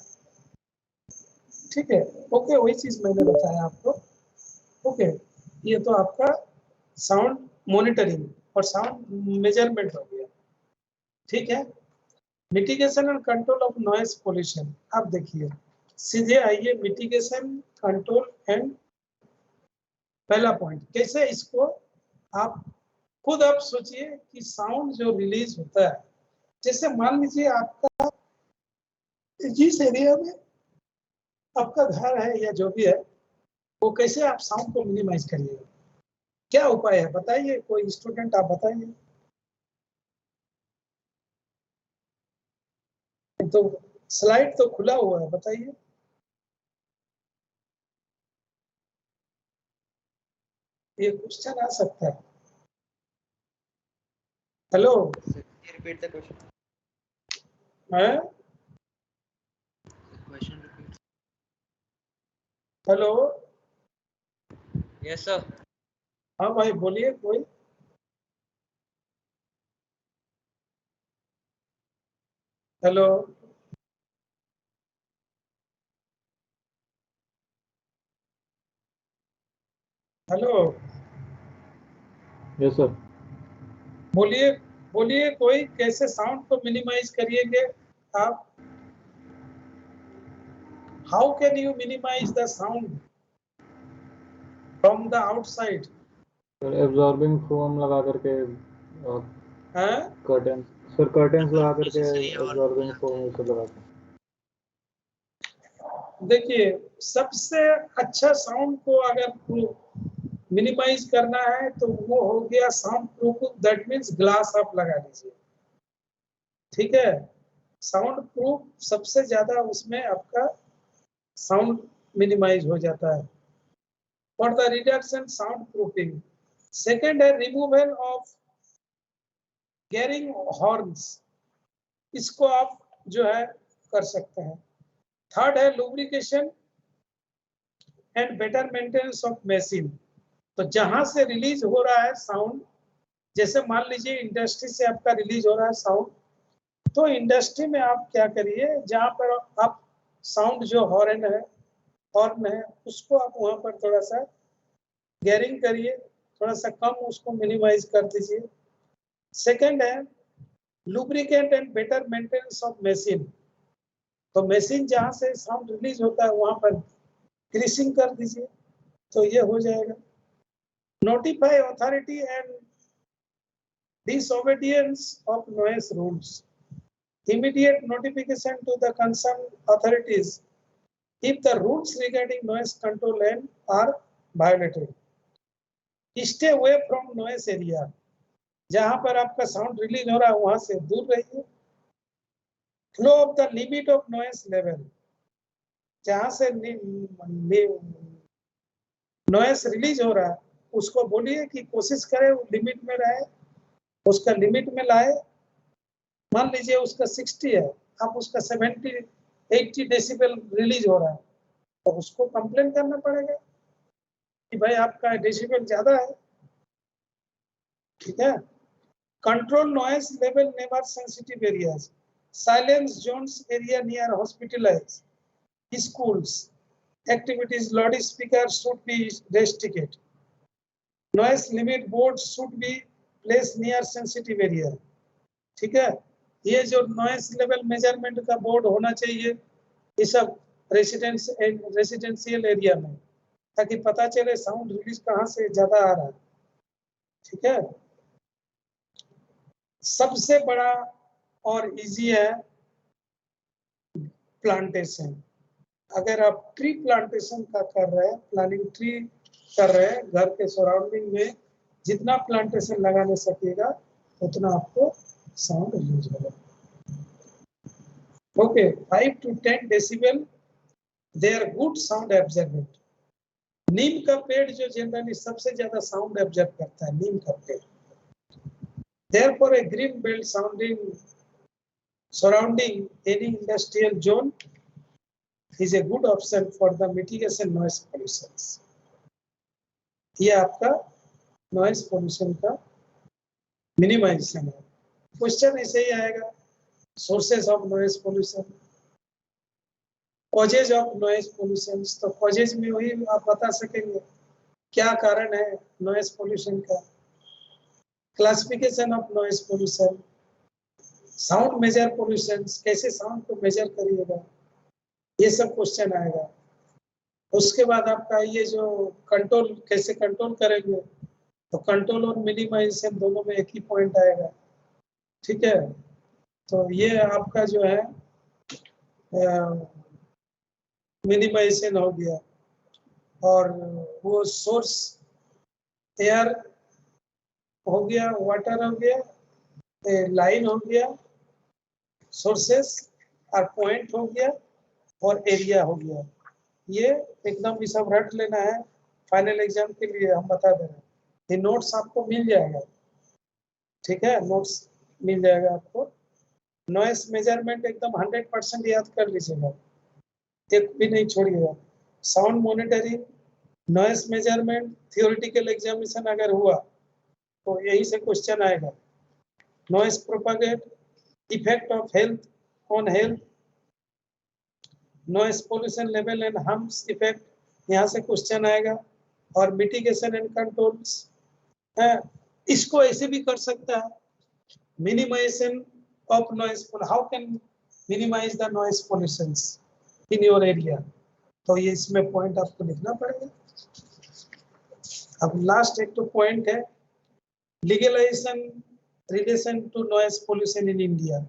ठीक है, okay. वही चीज मैंने बताया आपको, ओके। ये तो आपका साउंड मॉनिटरिंग और साउंड मेजरमेंट हो गया, ठीक है। Mitigation and control of noise pollution, आप देखिए सीधे आइए मिटिगेशन कंट्रोल एंड, पहला पॉइंट कैसे इसको आप खुद आप सोचिए कि साउंड जो रिलीज होता है, जैसे मान लीजिए आपका जिस एरिया में आपका घर है या जो भी है, वो कैसे आप साउंड को मिनिमाइज करिएगा, क्या उपाय है बताइए, कोई स्टूडेंट आप बताइए। तो स्लाइड तो खुला हुआ है, बताइए। ये क्वेश्चन आ सकता है, हेलो, रिपीट द क्वेश्चन, है question repeat, hello, yes sir. हाँ भाई बोलिए कोई, हेलो, हेलो, यस सर। बोलिए बोलिए कोई, कैसे साउंड को मिनिमाइज करिएंगे आप? How can you minimize the sound from the outside? Sir absorbing foam लगा करके हाँ? कर्टन सर कर्टन्स लगा करके Necessary और एब्जॉर्बिंग फोम ये सब लगाते हैं। देखिए, सबसे अच्छा साउंड को अगर मिनिमाइज करना है तो वो हो गया sound proof, that means glass आप लगा लीजिए, ठीक है। साउंड प्रूफ सबसे ज्यादा उसमें आपका साउंड मिनिमाइज हो जाता है। For the reduction sound proofing, second है रिमूवल ऑफ गैरिंग हॉर्न्स, इसको आप जो है कर सकते हैं। थर्ड है lubrication and better maintenance of machine. तो जहां से रिलीज हो रहा है साउंड, जैसे मान लीजिए इंडस्ट्री से आपका रिलीज हो रहा है साउंड, तो इंडस्ट्री में आप क्या करिए, जहां पर आप साउंड जो हॉर्न है उसको आप वहां पर थोड़ा सा गैरिंग करिए, थोड़ा सा कम उसको मिनिमाइज कर दीजिए। सेकंड है lubricant and better maintenance of machine. तो मशीन जहां से साउंड रिलीज होता है वहां पर ग्रीसिंग कर दीजिए, तो ये हो जाएगा। Notify authority and disobedience of noise rules. Immediate notification to the concerned authorities if the rules regarding noise control are violated. Stay away from noise area. जहां पर आपका साउंड रिलीज हो रहा है वहां से दूर रहिए। Flow of the limit of noise level, जहां से नॉइस रिलीज हो रहा है उसको बोलिए कि कोशिश करे वो लिमिट में रहे, उसका लिमिट में लाए। मान लीजिए उसका 60 है, आप उसका 70-80 डेसिबल रिलीज हो रहा है, तो उसको कंप्लेन करना पड़ेगा कि भाई आपका डेसिबल ज्यादा है, ठीक है। Control noise level never sensitive areas, silence zones area near hospitalise, schools, activities, loudspeaker should be restricted. Noise limit boards should be placed near sensitive area. ठीक है, ये जो नॉइस लेवल मेजरमेंट का बोर्ड होना चाहिए ये सब रेसिडेंशियल एरिया में, ताकि पता चले साउंड रिलीज कहाँ से ज्यादा आ रहा है, ठीक है। सबसे बड़ा और इजी है प्लांटेशन। अगर आप ट्री प्लांटेशन का कर रहे हैं, प्लानिंग ट्री कर रहे हैं, घर के सराउंडिंग में जितना प्लांटेशन लगाने सकेगा उतना आपको साउंड रिलीज होगा। Okay, 5 to 10 decibel they are good sound absorbent. नीम का पेड़ जो जनरली सबसे ज्यादा साउंड एब्जॉर्ब करता है, नीम का पेड़। Therefore A green belt sounding surrounding any industrial zone is a good option for the mitigation noise pollutions. ये आपका noise pollution का minimization है। क्वेश्चन ऐसे ही आएगा, sources of noise pollution, causes of noise pollution। तो causes में वही आप बता सकेंगे क्या कारण है noise pollution का। classification of noise pollution, sound measure pollution, कैसे sound को measure करिएगा, ये सब क्वेश्चन आएगा। उसके बाद आपका ये जो कंट्रोल कैसे कंट्रोल करेंगे, तो कंट्रोल और मिनिमाइजेशन दोनों में एक ही पॉइंट आएगा, ठीक है। तो ये आपका जो है मिनिमाइजेशन हो गया। और वो सोर्स एयर हो गया, वाटर हो गया, लाइन हो गया, सोर्सेस और पॉइंट हो गया और एरिया हो गया। ये एकदम ये सब रट लेना है, फाइनल एग्जाम के लिए हम बता दे रहे हैं। ये नोट्स आपको मिल जाएगा, ठीक है, नोट्स मिल जाएगा आपको। नॉइस मेजरमेंट एकदम 100% याद कर लीजिएगा, एक भी नहीं छोड़िएगा। Sound monitoring, noise measurement, theoretical examination अगर हुआ तो यही से क्वेश्चन आएगा। Noise propagate, effect of health on health, noise pollution level and harms effect, यहाँ से क्वेश्चन आएगा। और मिटिगेशन एंड कंट्रोल्स, इसको ऐसे भी कर सकता है, minimisation of noise, how can minimise the noise pollutions in your area. तो ये इसमें पॉइंट आपको लिखना पड़ेगा। अब लास्ट एक तो पॉइंट है legalisation relation to noise pollution in India.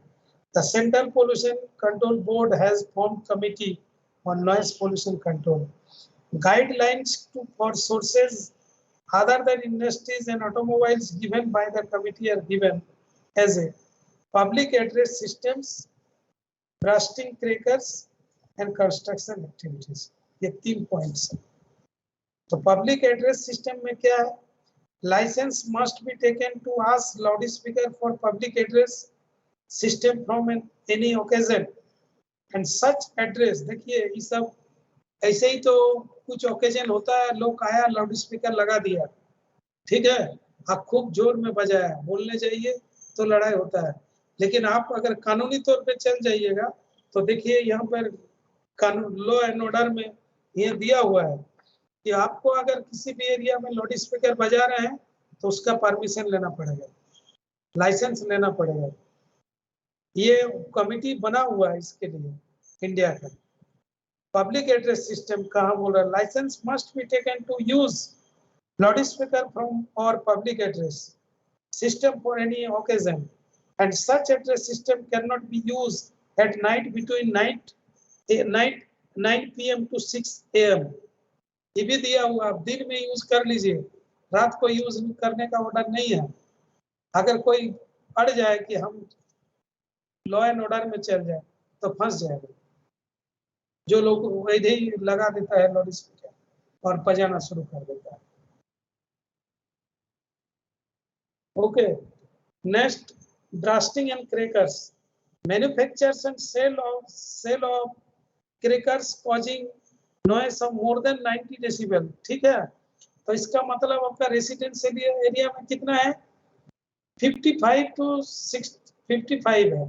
The central pollution control board has formed committee on noise pollution control. Guidelines for sources other than industries and automobiles given by the committee are given as a public address systems, bursting crackers and construction activities. ये 3 points हैं। तो public address system में क्या है? License must be taken to ask loudspeaker for public address system from any occasion. And such address, देखिए ये सब ऐसे ही तो कुछ ओकेजन होता है, लोग आया लाउड स्पीकर लगा दिया, ठीक है, आप खूब जोर में बजाया, बोलने जाइए तो लड़ाई होता है। लेकिन आप अगर कानूनी तौर पे चल जाइएगा तो देखिए यहाँ पर कानून लॉ एंड ऑर्डर में ये दिया हुआ है कि आपको अगर किसी भी एरिया में लाउड स्पीकर बजा रहे हैं तो उसका परमिशन लेना पड़ेगा, लाइसेंस लेना पड़ेगा। ये कमिटी बना हुआ है इसके लिए इंडिया का। पब्लिक एड्रेस सिस्टम कहाँ बोल रहा है? Licence must be taken to use loud speaker from or public address system for any occasion and such address system can not be use at night between 9 PM to 6 AM। ये भी दिया हुआ, आप दिन में यूज कर लीजिए, रात को यूज करने का ऑर्डर नहीं है। अगर कोई अड़ जाए कि हम लॉ एंड ऑर्डर में चल जाए तो फंस जाएगा। जो लोग वैसे ही लगा देता है लाउड स्पीकर और बजाना शुरू कर देता है। Okay, next, blasting and crackers. Manufacturers and sale of crackers causing noise of more than 90 decibel. ठीक है, तो इसका मतलब आपका रेसिडेंशियल एरिया में कितना है? 55 to 55 है।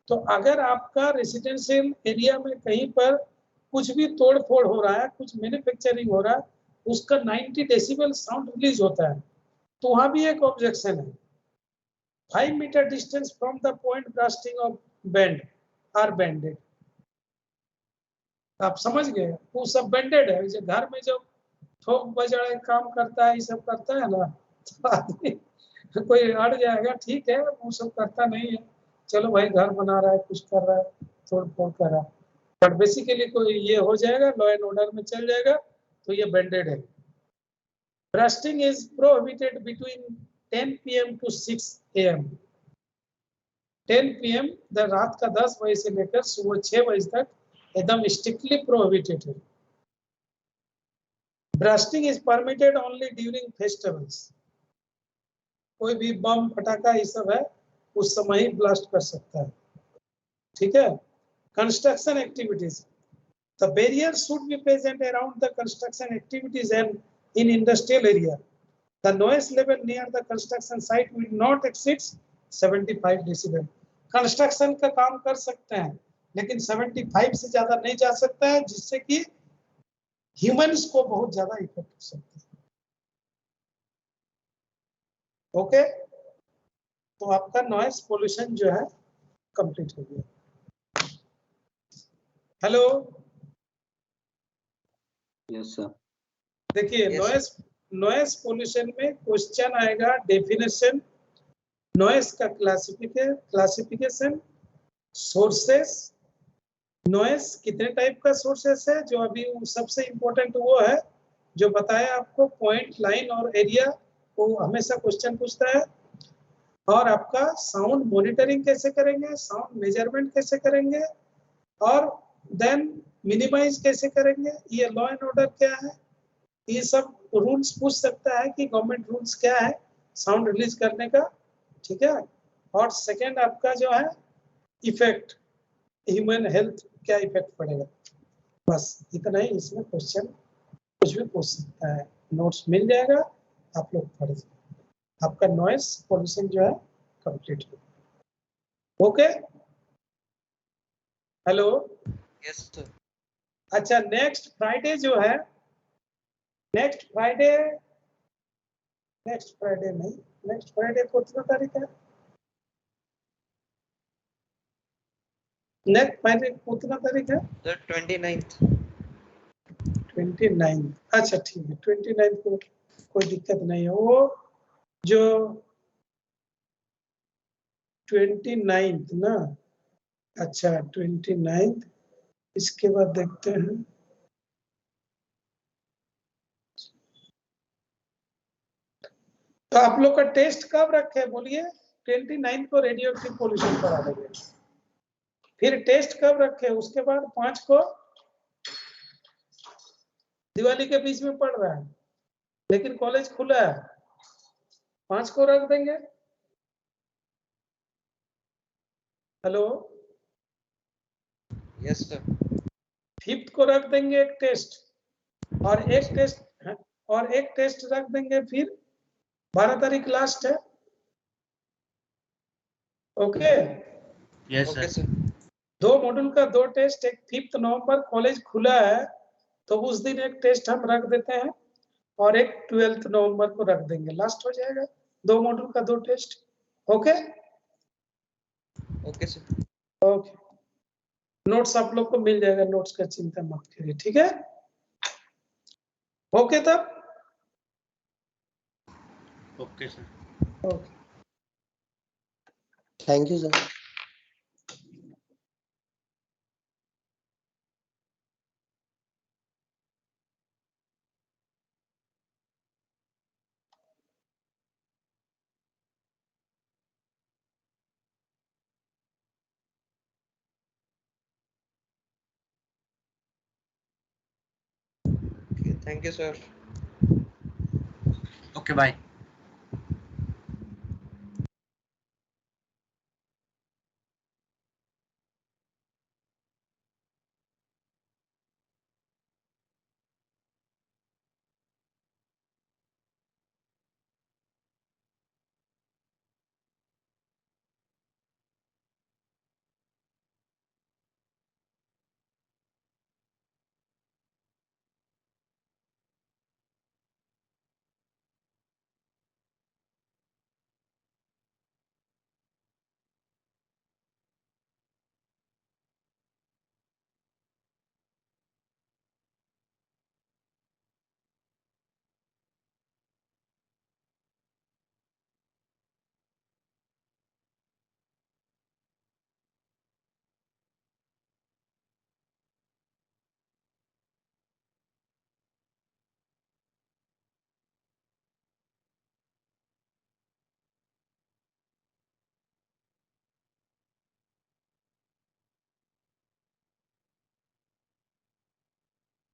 तो अगर आपका रेसिडेंशियल एरिया में कहीं पर कुछ भी तोड़ फोड़ हो रहा है, कुछ मैन्युफैक्चरिंग हो रहा है, उसका 90 डेसिबल साउंड रिलीज होता है, तो वहां भी एक ऑब्जेक्शन है। 5 metre distance from the point blasting of band are banded. आप समझ गए, वो सब बैंडेड है। जो घर में जो ठोक बजाए काम करता है, ये सब करता है ना, तो आदमी कोई अड़ जाएगा, ठीक है, वो सब करता नहीं है, चलो भाई घर बना रहा है, कुछ कर रहा है, तोड़ फोड़ कर रहा है, बट बेसिकली कोई ये हो जाएगा, लॉ एंड ऑर्डर में चल जाएगा, तो ये बैंडेड है। Blasting is prohibited between 10 PM to 6 AM। 10 PM रात का 10 बजे से लेकर सुबह 6 बजे तक एकदम स्ट्रिक्टली प्रोहिबिटेड है। Blasting is permitted only during festivals. कोई भी बम फटाका ये सब है, उस समय ही ब्लास्ट कर सकता है, ठीक है। Construction activities, the barrier should be present around the construction activities and in industrial area. The noise level near the construction site will not exceed 75 decibel. Construction का काम कर सकते हैं, लेकिन 75 से ज्यादा नहीं जा सकता है, जिससे कि ह्यूमंस को बहुत ज्यादा इफेक्ट हो सकता है। ओके, तो आपका नॉइस पोल्यूशन जो है कंप्लीट हो गया। Hello, yes sir. देखिए नॉइस पोल्यूशन में क्वेश्चन आएगा डेफिनेशन, नॉइस का क्लासिफिकेशन, सोर्सेस, नॉइस कितने टाइप का सोर्सेस है, जो अभी सबसे इंपॉर्टेंट वो है जो बताया आपको, पॉइंट, लाइन और एरिया, वो हमेशा क्वेश्चन पूछता है। और आपका साउंड मॉनिटरिंग कैसे करेंगे, साउंड मेजरमेंट कैसे करेंगे, और देन मिनिमाइज कैसे करेंगे, ये लॉ एंड ऑर्डर क्या है, ये सब रूल्स पूछ सकता है कि गवर्नमेंट रूल्स क्या है साउंड रिलीज करने का, ठीक है। और सेकंड आपका जो है इफेक्ट, ह्यूमन हेल्थ क्या इफेक्ट पड़ेगा, बस इतना ही। इसमें क्वेश्चन कुछ भी पूछ सकता है, नोट्स मिल जाएगा, आप लोग पढ़िए। आपका नॉइस पोल्यूशन जो है कंप्लीट हो। Okay, hello, yes sir. अच्छा, नेक्स्ट फ्राइडे जो है, नेक्स्ट फ्राइडे को कितना तारीख है? नेक्स्ट फ्राइडे को कितना तारीख है? Sir 29th। 29। अच्छा ठीक है, 29 को कोई दिक्कत नहीं है। वो जो 29 ना, अच्छा 29, इसके बाद देखते हैं। तो आप लोग का टेस्ट कब रखे बोलिए? 29 को रेडियो एक्टिव पोल्यूशन करा देंगे। फिर टेस्ट कब रखे? उसके बाद 5 को दिवाली के बीच में पड़ रहा है, लेकिन कॉलेज खुला है, 5 को रख देंगे। Hello, yes sir. 5th को रख देंगे एक टेस्ट, और एक टेस्ट रख देंगे। फिर 12 तारीख लास्ट है। Okay, yes okay sir. Sir. 2 module का 2 टेस्ट। एक 5 नवंबर कॉलेज खुला है, तो उस दिन एक टेस्ट हम रख देते हैं, और एक 12 नवंबर को रख देंगे, लास्ट हो जाएगा 2 मॉड्यूल का 2 test. Okay okay sir. Okay, notes आप लोग को मिल जाएगा, नोट्स का चिंता मत करिए, ठीक है? ओके तब, okay sir. Okay. Thank you sir. Thank you sir. Okay bye.